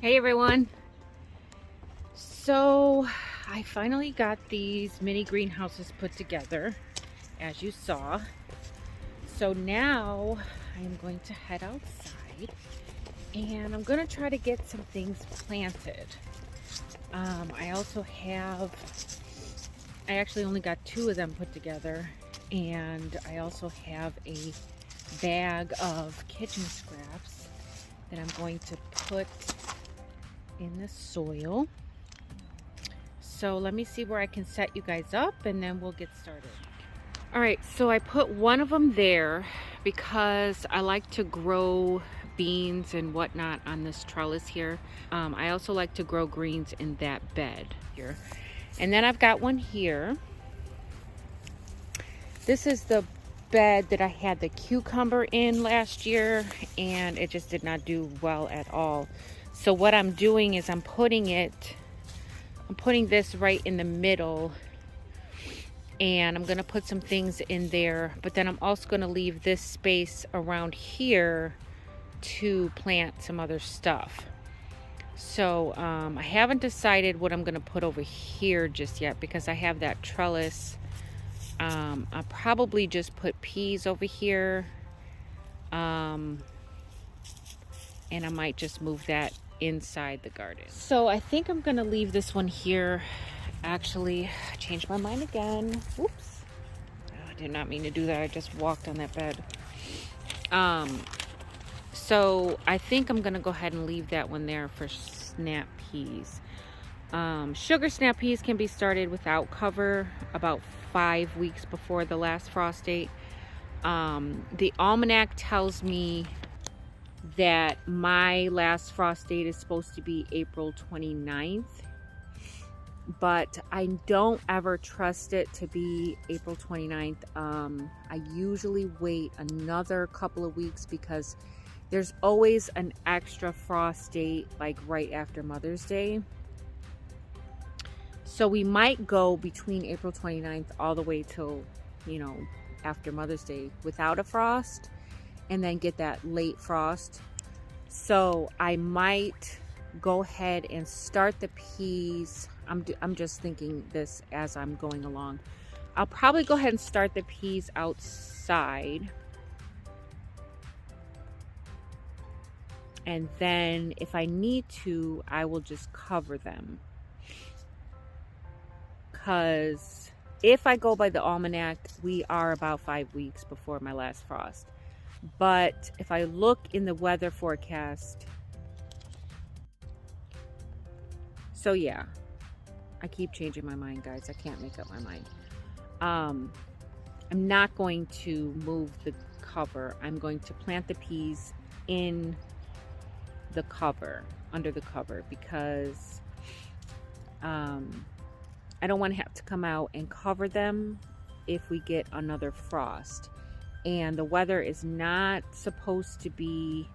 Hey everyone. So I finally got these mini greenhouses put together, as you saw. So now I am going to head outside and I'm going to try to get some things planted. I actually only got 2 of them put together, and I also have a bag of kitchen scraps that I'm going to put in the soil. So let me see where I can set you guys up and then we'll get started. All right, so I put one of them there because I like to grow beans and whatnot on this trellis here. I also like to grow greens in that bed here. And then I've got one here. This is the bed that I had the cucumber in last year, and it just did not do well at all. So what I'm doing is I'm putting this right in the middle, and I'm gonna put some things in there, but then I'm also gonna leave this space around here to plant some other stuff. So I haven't decided what I'm gonna put over here just yet because I have that trellis. I'll probably just put peas over here, and I might just move that inside the garden. So I think I'm gonna leave this one here. Actually, I changed my mind again. Oops. Oh, I did not mean to do that. I just walked on that bed. So I think I'm gonna go ahead and leave that one there for snap peas. Sugar snap peas can be started without cover about 5 weeks before the last frost date. The almanac tells me that my last frost date is supposed to be April 29th, but I don't ever trust it to be April 29th. I usually wait another couple of weeks because there's always an extra frost date like right after Mother's Day. So we might go between April 29th all the way till, after Mother's Day without a frost, and then get that late frost. So I might go ahead and start the peas. I'm just thinking this as I'm going along. I'll probably go ahead and start the peas outside. And then if I need to, I will just cover them. Because if I go by the almanac, we are about 5 weeks before my last frost. But if I look in the weather forecast, so yeah, I keep changing my mind, guys. I can't make up my mind. I'm not going to move the cover. I'm going to plant the peas in the cover, under the cover, because I don't want to have to come out and cover them if we get another frost. And the weather is not supposed to be,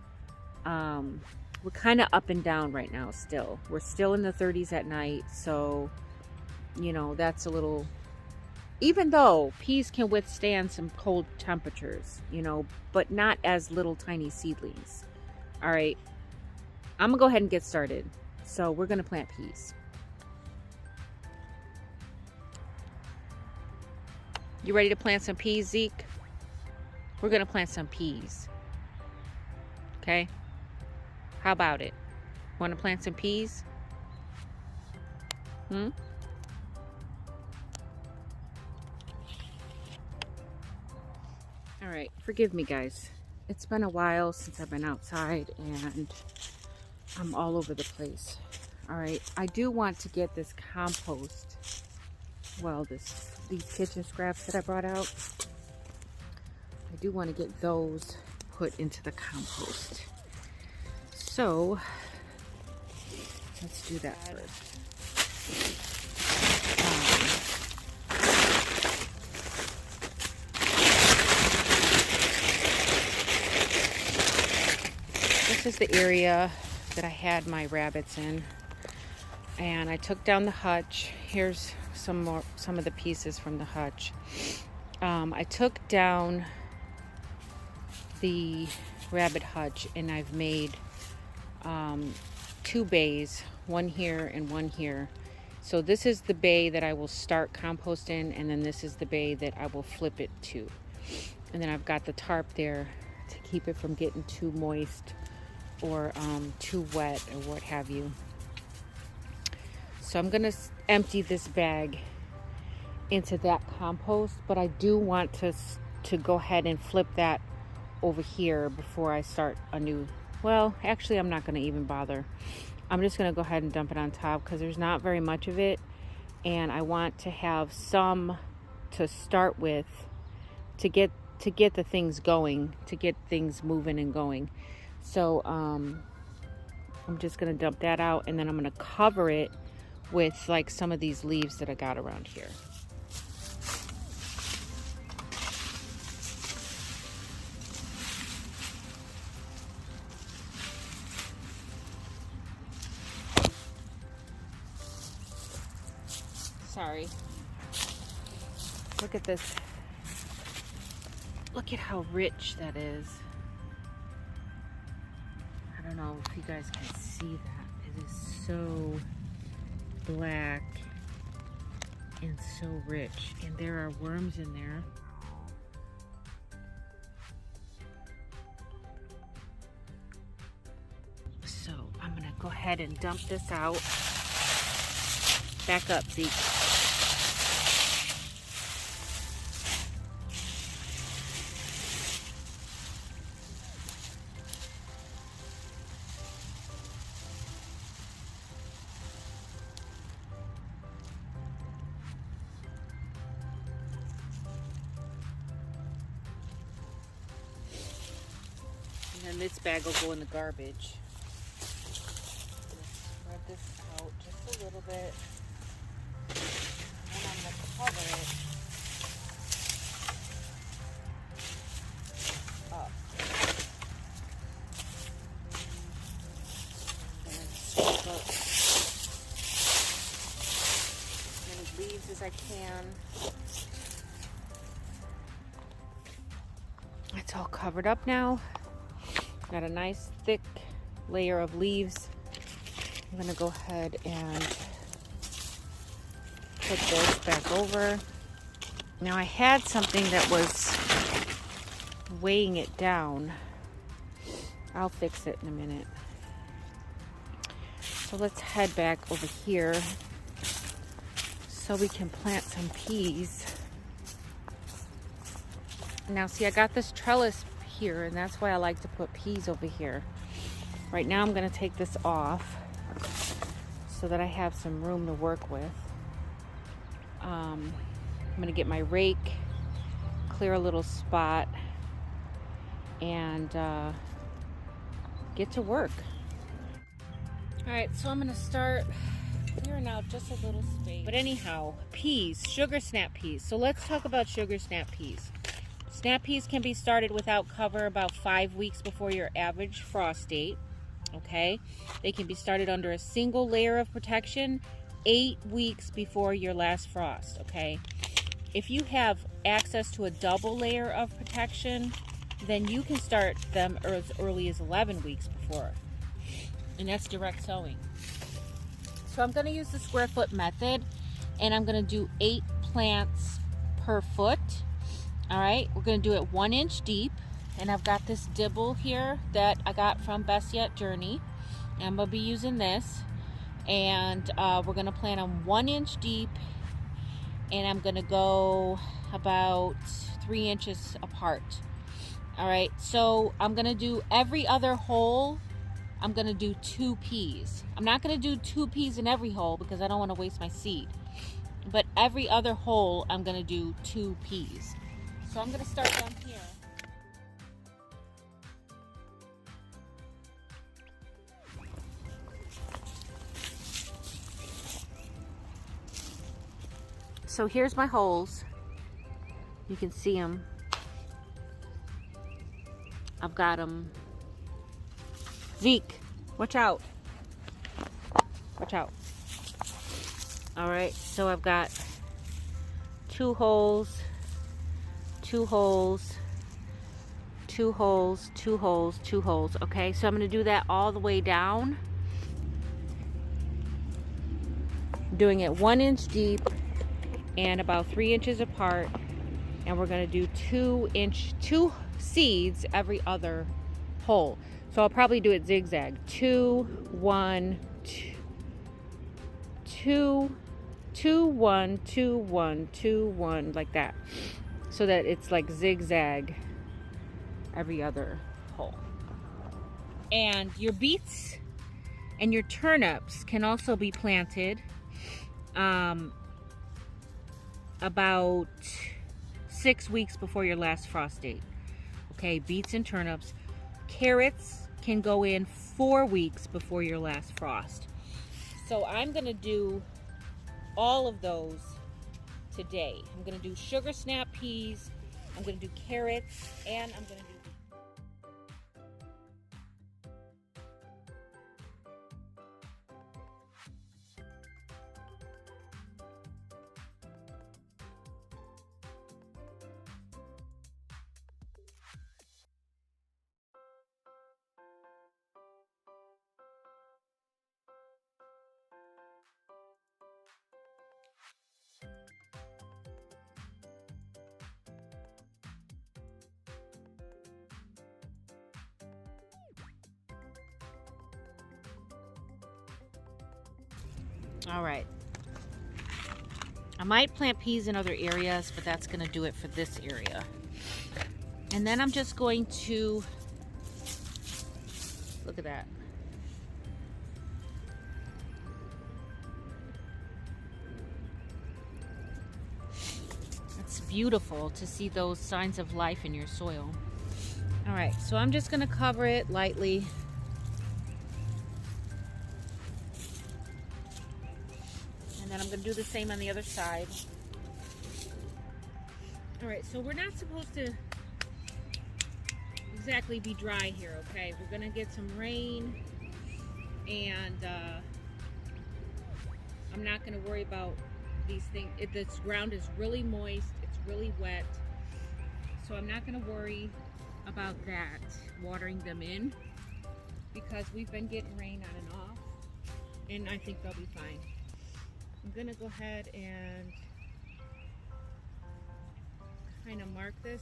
we're kind of up and down right now still. We're still in the 30s at night, so, that's a little, even though peas can withstand some cold temperatures, but not as little tiny seedlings. All right, I'm gonna go ahead and get started. So we're gonna plant peas. You ready to plant some peas, Zeke? We're gonna plant some peas. Okay? How about it? Want to plant some peas? All right, forgive me, guys. It's been a while since I've been outside and I'm all over the place. All right, I do want to get this compost. Well, these kitchen scraps that I brought out, I do want to get those put into the compost. So let's do that first. This is the area that I had my rabbits in, and I took down the hutch. Here's some of the pieces from the hutch. I took down the rabbit hutch and I've made 2 bays, one here and one here. So this is the bay that I will start compost in, and then this is the bay that I will flip it to. And then I've got the tarp there to keep it from getting too moist or too wet or what have you. So I'm gonna empty this bag into that compost, but I do want to go ahead and flip that over here before I start a new, well, actually I'm not gonna even bother. I'm just gonna go ahead and dump it on top because there's not very much of it, and I want to have some to start with to get the things going, to get things moving and going. So I'm just gonna dump that out, and then I'm gonna cover it with like some of these leaves that I got around here. Sorry. Look at this. Look at how rich that is. I don't know if you guys can see that. It is so black and so rich. And there are worms in there. So I'm gonna go ahead and dump this out. Back up, Zeke. And then this bag will go in the garbage. Spread this out just a little bit. And I'm going to cover it up. And scoop up as many leaves as I can. It's all covered up now. Got a nice thick layer of leaves. I'm going to go ahead and put this back over. Now I had something that was weighing it down. I'll fix it in a minute. So let's head back over here so we can plant some peas. Now see, I got this trellis here, and that's why I like to put peas over here. Right now I'm going to take this off so that I have some room to work with. I'm going to get my rake, clear a little spot, and get to work. Alright, so I'm going to start clearing out just a little space. But anyhow, peas, sugar snap peas. So let's talk about sugar snap peas. Snap peas can be started without cover about 5 weeks before your average frost date. Okay, they can be started under a single layer of protection 8 weeks before your last frost. Okay, if you have access to a double layer of protection, then you can start them as early as 11 weeks before, and that's direct sowing. So I'm going to use the square foot method, and I'm going to do 8 plants per foot. All right, we're going to do it 1 inch deep. And I've got this dibble here that I got from Best Yet Journey. I'm going to be using this. And we're going to plant them 1 inch deep. And I'm going to go about 3 inches apart. All right, so I'm going to do every other hole. I'm going to do 2 peas. I'm not going to do 2 peas in every hole because I don't want to waste my seed. But every other hole, I'm going to do 2 peas. So I'm going to start down here. So here's my holes. You can see them. I've got them. Zeke, watch out. Watch out. All right, so I've got 2 holes, 2 holes, 2 holes, 2 holes, 2 holes. Okay, so I'm going to do that all the way down. doing it 1 inch deep and about 3 inches apart. And we're going to do 2 seeds every other hole. So I'll probably do it zigzag. 2, 1, 2, 2, 1, 2, 1, 2, 1, like that. So that it's like zigzag every other hole. And your beets and your turnips can also be planted about 6 weeks before your last frost date. Okay, beets and turnips. Carrots can go in 4 weeks before your last frost. So I'm gonna do all of those today. I'm gonna do sugar snap peas, I'm gonna do carrots, and I'm gonna do all right. I might plant peas in other areas, but that's going to do it for this area. And then I'm just going to, look at that. It's beautiful to see those signs of life in your soil. All right, so I'm just going to cover it lightly. And then I'm going to do the same on the other side. All right, so we're not supposed to exactly be dry here, okay? We're going to get some rain, and I'm not going to worry about these things. This ground is really moist, it's really wet, so I'm not going to worry about that, watering them in, because we've been getting rain on and off, and I think they'll be fine. I'm gonna go ahead and kind of mark this.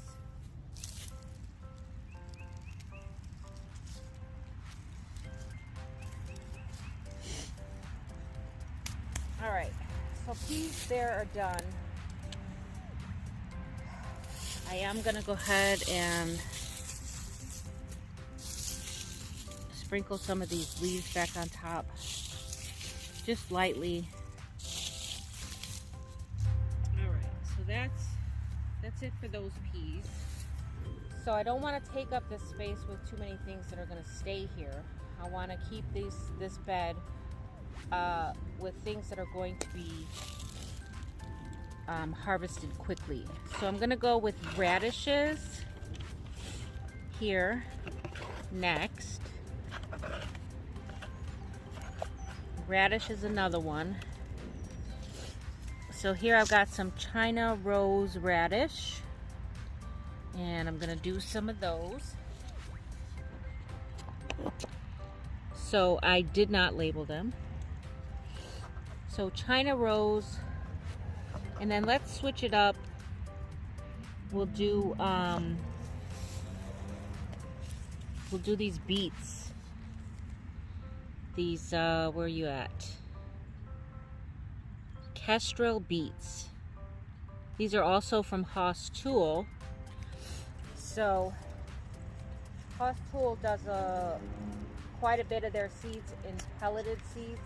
All right, so peas there are done. I am gonna go ahead and sprinkle some of these leaves back on top, just lightly. That's it for those peas. So I don't want to take up this space with too many things that are going to stay here. I want to keep this bed with things that are going to be harvested quickly. So I'm going to go with radishes here next. Radish is another one. So here I've got some China rose radish, and I'm gonna do some of those. So I did not label them. So China rose, and then let's switch it up. We'll do these beets. These where are you at? Kestrel beets. These are also from Haas Tool. So Haas Tool does quite a bit of their seeds in pelleted seeds.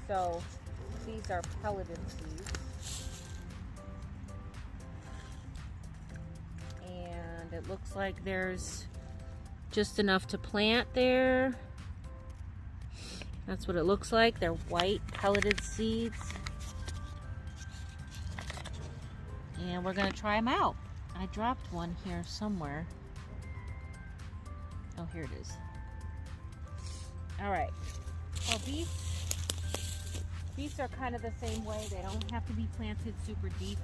So these are pelleted seeds. And it looks like there's just enough to plant there. That's what it looks like. They're white pelleted seeds. And we're gonna try them out. I dropped one here somewhere. Oh, here it is. All right. Well, beets are kind of the same way. They don't have to be planted super deep.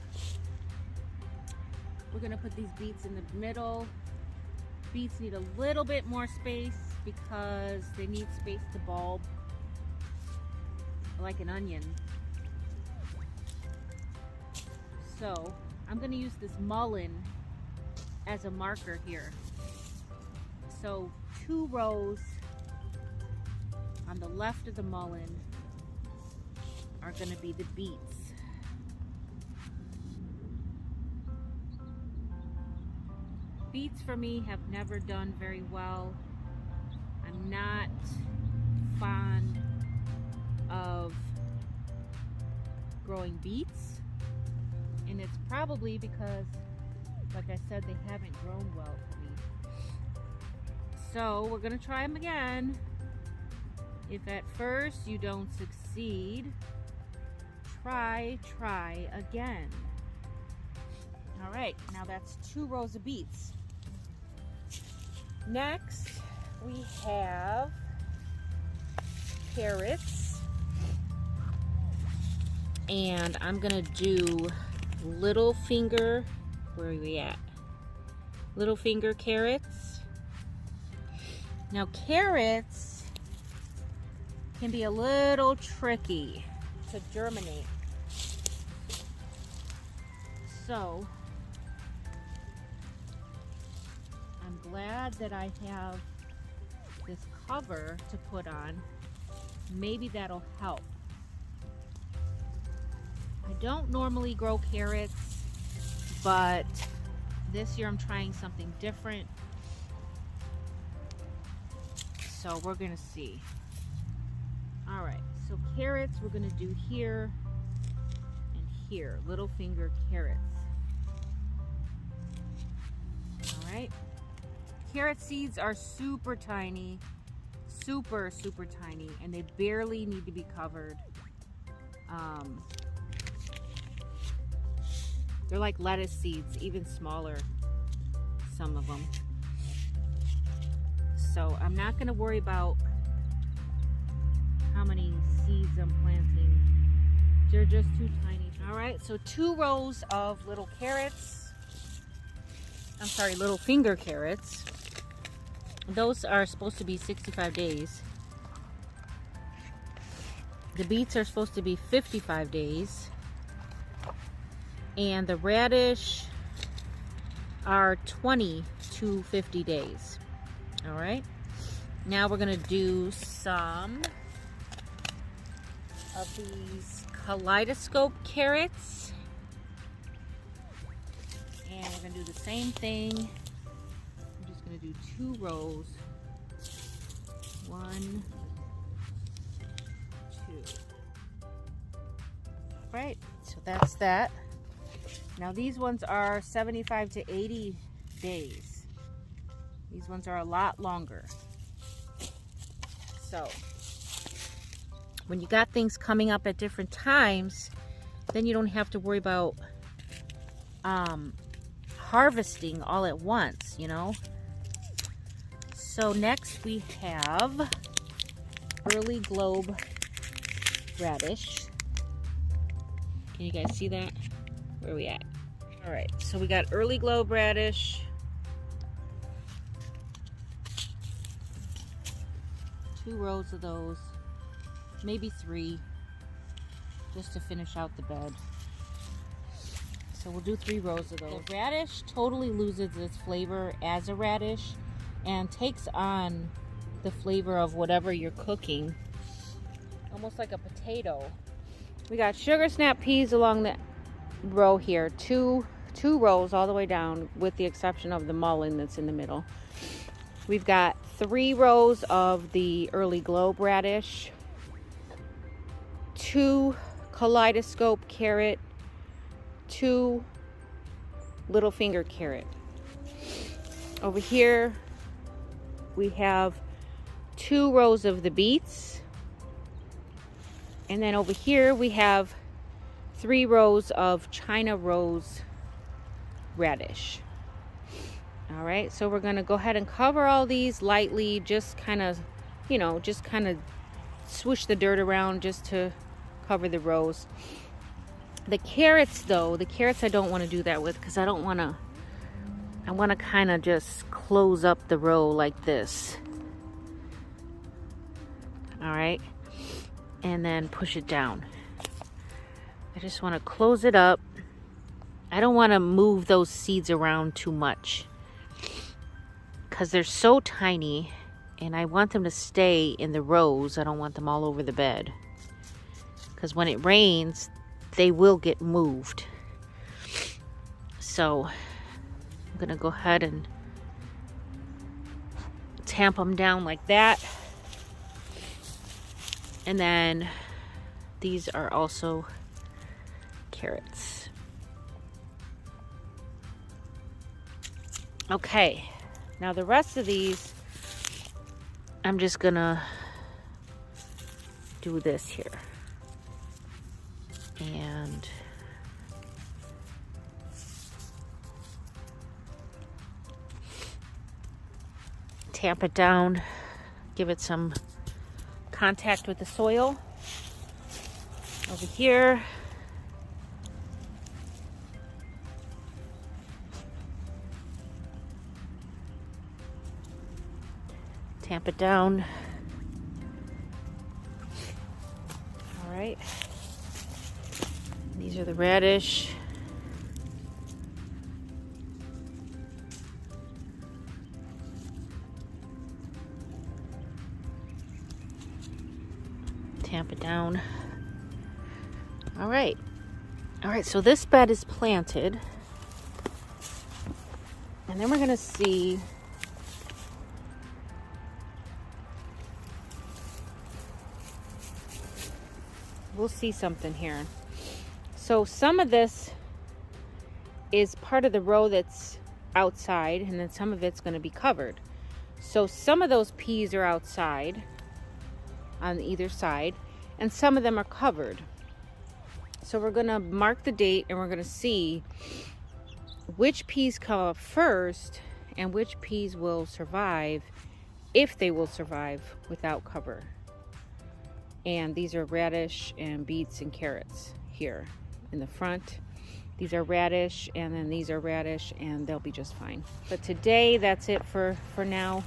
We're gonna put these beets in the middle. Beets need a little bit more space because they need space to bulb. like an onion. So I'm going to use this mullein as a marker here. So 2 rows on the left of the mullein are going to be the beets. Beets for me have never done very well. I'm not fond of growing beets, and it's probably because, like I said, they haven't grown well for me. So we're gonna try them again. If at first you don't succeed, try again. All right, now that's 2 rows of beets. Next, we have carrots, and I'm gonna do little finger, where are we at? Little finger carrots. Now carrots can be a little tricky to germinate. So I'm glad that I have this cover to put on. Maybe that'll help. I don't normally grow carrots, but this year I'm trying something different. So we're gonna see. All right, so carrots we're gonna do here and here, little finger carrots. All right. Carrot seeds are super tiny, super tiny, and they barely need to be covered. They're like lettuce seeds, even smaller, some of them. So I'm not going to worry about how many seeds I'm planting. They're just too tiny. All right, so 2 rows of little carrots. I'm sorry, little finger carrots. Those are supposed to be 65 days. The beets are supposed to be 55 days. And the radish are 20 to 50 days. All right. Now we're gonna do some of these kaleidoscope carrots. And we're gonna do the same thing. I'm just gonna do 2 rows. 1, 2. All right, so that's that. Now these ones are 75 to 80 days. These ones are a lot longer. So when you got things coming up at different times, then you don't have to worry about harvesting all at once, you know. So next we have early globe radish. Can you guys see that? Where are we at? All right, so we got early globe radish. 2 rows of those, maybe 3, just to finish out the bed. So we'll do 3 rows of those. The radish totally loses its flavor as a radish and takes on the flavor of whatever you're cooking, almost like a potato. We got sugar snap peas along the row here, two rows all the way down, with the exception of the mullein that's in the middle. We've got 3 rows of the early globe radish, 2 kaleidoscope carrot, 2 little finger carrot. Over here we have 2 rows of the beets, and then over here we have 3 rows of China rose radish. All right, so we're gonna go ahead and cover all these lightly, just kind of, you know, just kind of swish the dirt around just to cover the rows. The carrots though, the carrots I don't want to do that with, because I want to kind of just close up the row like this. All right, and then push it down. I just want to close it up. I don't want to move those seeds around too much because they're so tiny, and I want them to stay in the rows. I don't want them all over the bed because when it rains, they will get moved. So I'm going to go ahead and tamp them down like that. And then these are also carrots. Okay, now the rest of these, I'm just gonna do this here. And tamp it down, give it some contact with the soil. Over here, tamp it down. All right, these are the radish. Tamp it down. All right, so this bed is planted, and then we're gonna see we'll see something here. So some of this is part of the row that's outside, and then some of it's going to be covered. So some of those peas are outside on either side, and some of them are covered. So we're going to mark the date, and we're going to see which peas come up first and which peas will survive, if they will survive without cover. And these are radish and beets and carrots here in the front. These are radish, and then these are radish, and they'll be just fine. But today, that's it for now.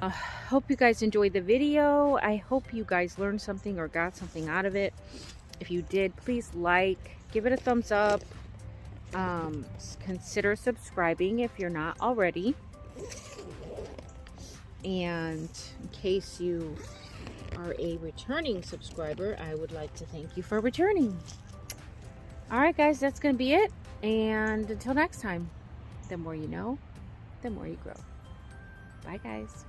Hope you guys enjoyed the video. I hope you guys learned something or got something out of it. If you did, please like, give it a thumbs up. Consider subscribing if you're not already. And in case you are a returning subscriber, I would like to thank you for returning. All right, guys, that's going to be it. And until next time, the more you know, the more you grow. Bye, guys.